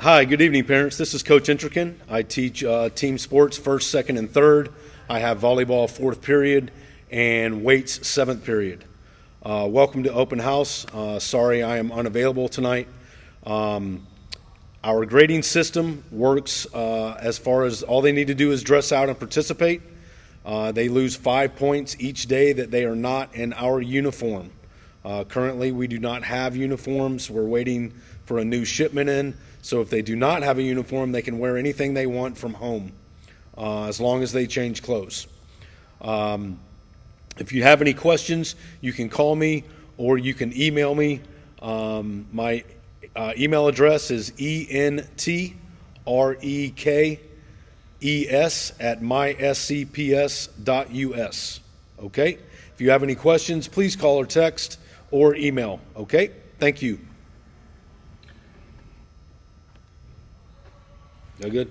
Hi, good evening, parents. This is Coach Entrekin. I teach team sports first, second, and third. I have volleyball fourth period and weights seventh period. Welcome to open house. Sorry I am unavailable tonight. Our grading system works as far as all they need to do is dress out and participate. They lose 5 points each day that they are not in our uniform. Currently, we do not have uniforms. We're waiting for a new shipment in. So if they do not have a uniform, they can wear anything they want from home, as long as they change clothes. If you have any questions, you can call me or you can email me. My email address is entrekes@myscps.us. Okay? If you have any questions, please call or text or email. Okay? Thank you. That good?